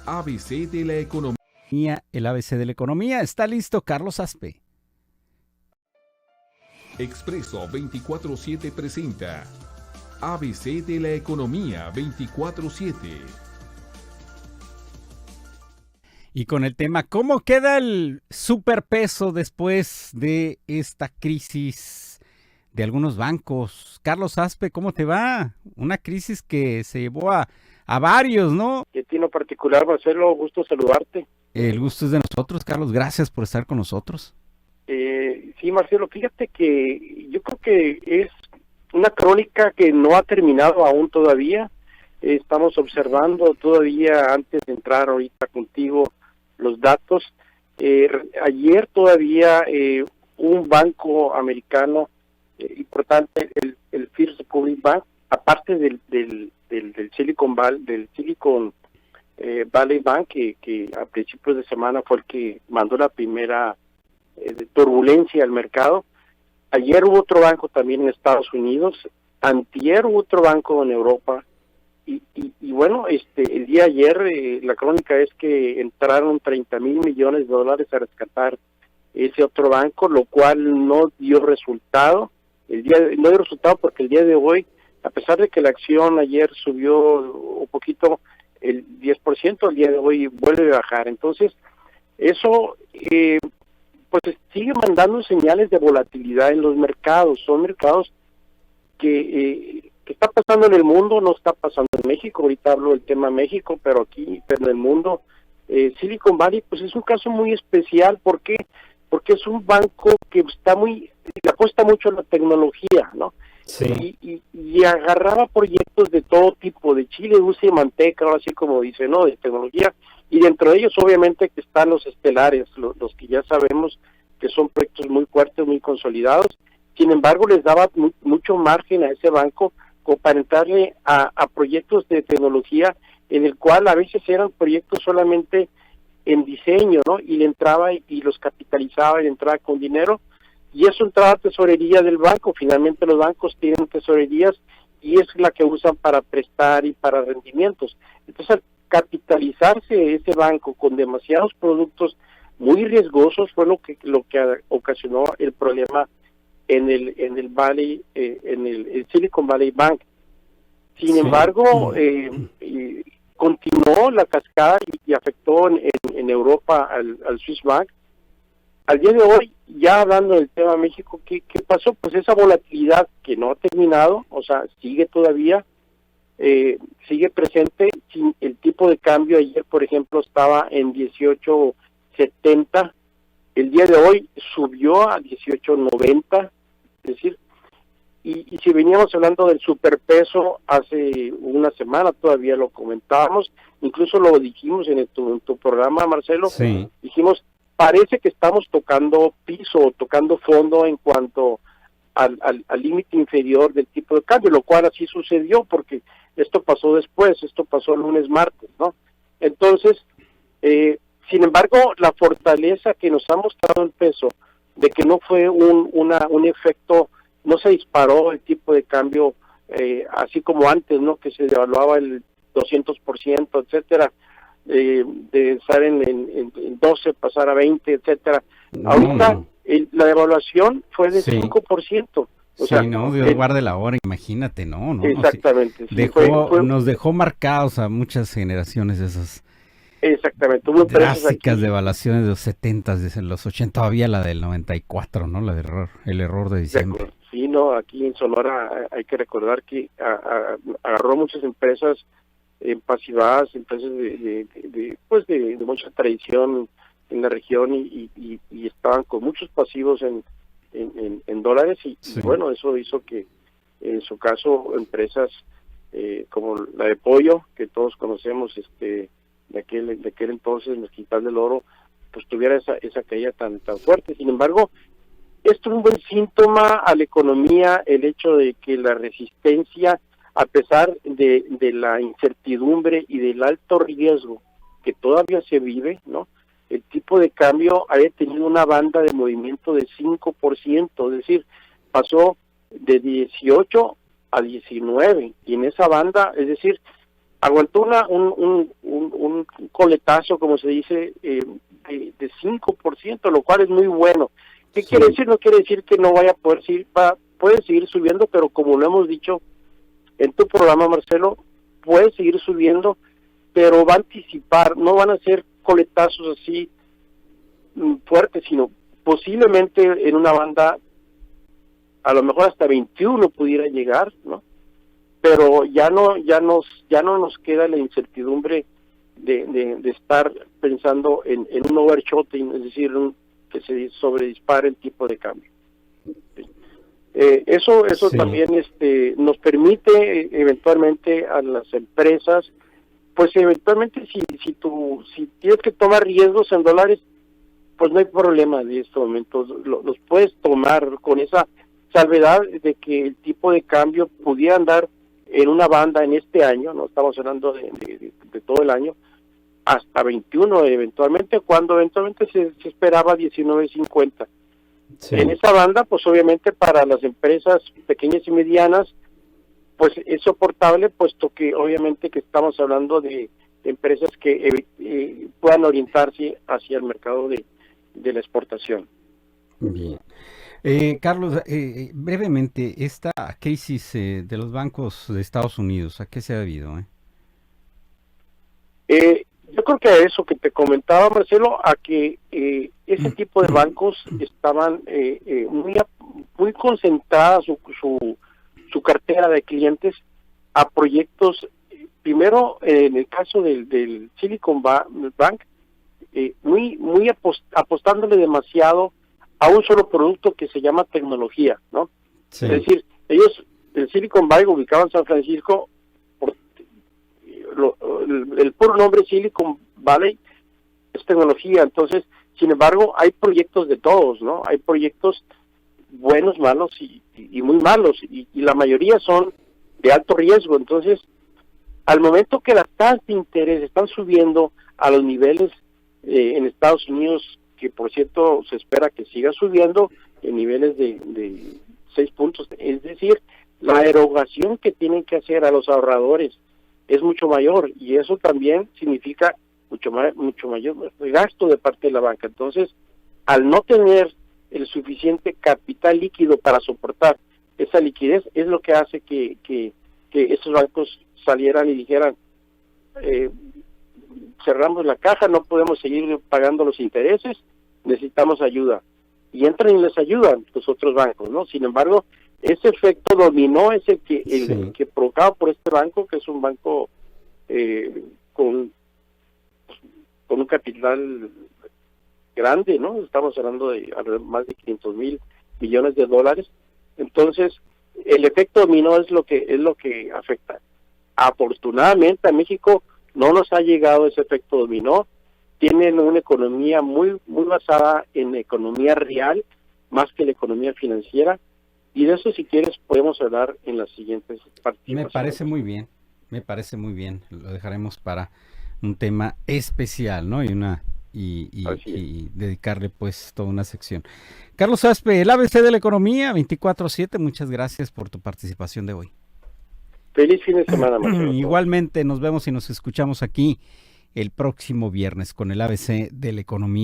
ABC de la economía. El ABC de la economía. Está listo Carlos Aspe. Expreso 24/7 presenta ABC de la economía 24/7. Y con el tema, ¿cómo queda el superpeso después de esta crisis de algunos bancos? Carlos Aspe, ¿cómo te va? Una crisis que se llevó a varios, ¿no? Y a ti en lo particular, Marcelo, gusto saludarte. El gusto es de nosotros, Carlos. Gracias por estar con nosotros. Sí, Marcelo, fíjate que yo creo que es una crónica que no ha terminado aún todavía. Estamos observando todavía, antes de entrar ahorita contigo, los datos. Ayer todavía un banco americano importante, el First Republic Bank, aparte del Silicon Valley Bank, que a principios de semana fue el que mandó la primera turbulencia al mercado. Ayer hubo otro banco también en Estados Unidos, antier hubo otro banco en Europa, y bueno, el día de ayer la crónica es que entraron 30,000 millones de dólares a rescatar ese otro banco, lo cual no dio resultado. No dio resultado porque el día de hoy, a pesar de que la acción ayer subió un poquito, el 10%, el día de hoy vuelve a bajar. Entonces, eso pues sigue mandando señales de volatilidad en los mercados. Son mercados que está pasando en el mundo, no está pasando en México. Ahorita hablo del tema México, pero en el mundo, Silicon Valley pues es un caso muy especial. ¿Por qué? Porque es un banco que le apuesta mucho a la tecnología, ¿no? Sí. Y agarraba proyectos de todo tipo, de chile, dulce y manteca, ahora sí como dice, ¿no? De tecnología, y dentro de ellos obviamente que están los estelares, los que ya sabemos que son proyectos muy fuertes, muy consolidados. Sin embargo, les daba mucho margen a ese banco como para entrarle a proyectos de tecnología, en el cual a veces eran proyectos solamente en diseño, ¿no? Y le entraba y los capitalizaba y le entraba con dinero, y eso entraba a tesorería del banco. Finalmente los bancos tienen tesorerías y es la que usan para prestar y para rendimientos. Entonces, al capitalizarse ese banco con demasiados productos muy riesgosos fue lo que ocasionó el problema en el Silicon Valley Bank. Sin embargo, continuó la cascada y afectó en Europa al Swiss Bank. Al día de hoy, ya hablando del tema México, ¿qué pasó? Pues esa volatilidad que no ha terminado, o sea, sigue todavía, sigue presente. El tipo de cambio ayer, por ejemplo, estaba en 18.70, el día de hoy subió a 18.90, es decir, y si veníamos hablando del superpeso hace una semana, todavía lo comentábamos, incluso lo dijimos en tu programa, Marcelo, Sí. dijimos, parece que estamos tocando piso, tocando fondo en cuanto al límite inferior del tipo de cambio, lo cual así sucedió porque esto pasó después, esto pasó el lunes, martes, ¿no? Entonces, sin embargo, la fortaleza que nos ha mostrado el peso, de que no fue un efecto, no se disparó el tipo de cambio así como antes, ¿no? Que se devaluaba el 200%, etcétera, de estar en 12, pasar a 20, etcétera. Ahorita la devaluación fue de 5%. O sea, Dios guarde la hora, imagínate, ¿no? Exactamente. Sí, nos dejó marcados a muchas generaciones esas. Exactamente. Drásticas devaluaciones de los 70, de los 80, todavía la del 94, ¿no? El error de diciembre. Sí, no, aquí en Sonora hay que recordar que agarró muchas empresas pasivadas, empresas de mucha tradición en la región y estaban con muchos pasivos en dólares y bueno, eso hizo que en su caso empresas como la de Pollo, que todos conocemos, de aquel entonces, Mezquital del Oro, pues tuviera esa caída tan fuerte. Sin embargo, esto es un buen síntoma a la economía, el hecho de que la resistencia, a pesar de la incertidumbre y del alto riesgo que todavía se vive, ¿no? El tipo de cambio haya tenido una banda de movimiento de 5%, es decir, pasó de 18 a 19, y en esa banda, es decir, aguantó un coletazo, como se dice, de 5%, lo cual es muy bueno. ¿Qué quiere decir? No quiere decir que no vaya a poder seguir, puede seguir subiendo, pero como lo hemos dicho en tu programa, Marcelo, puede seguir subiendo, pero va a anticipar, no van a ser coletazos así fuertes, sino posiblemente en una banda, a lo mejor hasta 21 pudiera llegar, ¿no? Pero ya no nos queda la incertidumbre de estar pensando en un overshooting, es decir, que se sobredispare el tipo de cambio. Eso sí. También nos permite eventualmente a las empresas, pues eventualmente si tienes que tomar riesgos en dólares, pues no hay problema en estos momentos, los puedes tomar con esa salvedad de que el tipo de cambio pudiera andar en una banda en este año, no estamos hablando de todo el año, hasta 21 eventualmente, cuando eventualmente se esperaba 19.50. Sí. En esa banda, pues obviamente para las empresas pequeñas y medianas, pues es soportable, puesto que obviamente que estamos hablando de empresas que puedan orientarse hacia el mercado de la exportación. Bien. Carlos, brevemente, esta crisis de los bancos de Estados Unidos, ¿a qué se ha debido? Yo creo que a eso que te comentaba, Marcelo, a que ese tipo de bancos estaban muy concentradas su cartera de clientes a proyectos, primero en el caso del Silicon Bank, muy apostándole demasiado a un solo producto que se llama tecnología, ¿no? Sí. Es decir, ellos, el Silicon Valley, ubicado en San Francisco, el puro nombre Silicon Valley es tecnología. Entonces, sin embargo, hay proyectos de todos, ¿no? Hay proyectos buenos, malos y muy malos, y la mayoría son de alto riesgo. Entonces, al momento que las tasas de interés están subiendo a los niveles en Estados Unidos, que por cierto se espera que siga subiendo en niveles de 6 puntos, es decir, la erogación que tienen que hacer a los ahorradores es mucho mayor, y eso también significa mucho mayor gasto de parte de la banca. Entonces, al no tener el suficiente capital líquido para soportar esa liquidez, es lo que hace que esos bancos salieran y dijeran, cerramos la caja, no podemos seguir pagando los intereses, necesitamos ayuda. Y entran y les ayudan los otros bancos, ¿no? Sin embargo, ese efecto dominó es el que provocado por este banco, que es un banco con un capital grande, ¿no? Estamos hablando de más de 500,000 millones de dólares. Entonces, el efecto dominó es lo que afecta. Afortunadamente a México no nos ha llegado ese efecto dominó. Tienen una economía muy basada en economía real, más que la economía financiera, y de eso, si quieres, podemos hablar en las siguientes partes. Me parece muy bien, lo dejaremos para un tema especial, ¿no? Y dedicarle pues toda una sección. Carlos Aspe, el ABC de la Economía, 24/7, muchas gracias por tu participación de hoy. Feliz fin de semana, Marcelo. Igualmente, nos vemos y nos escuchamos aquí el próximo viernes con el ABC de la Economía.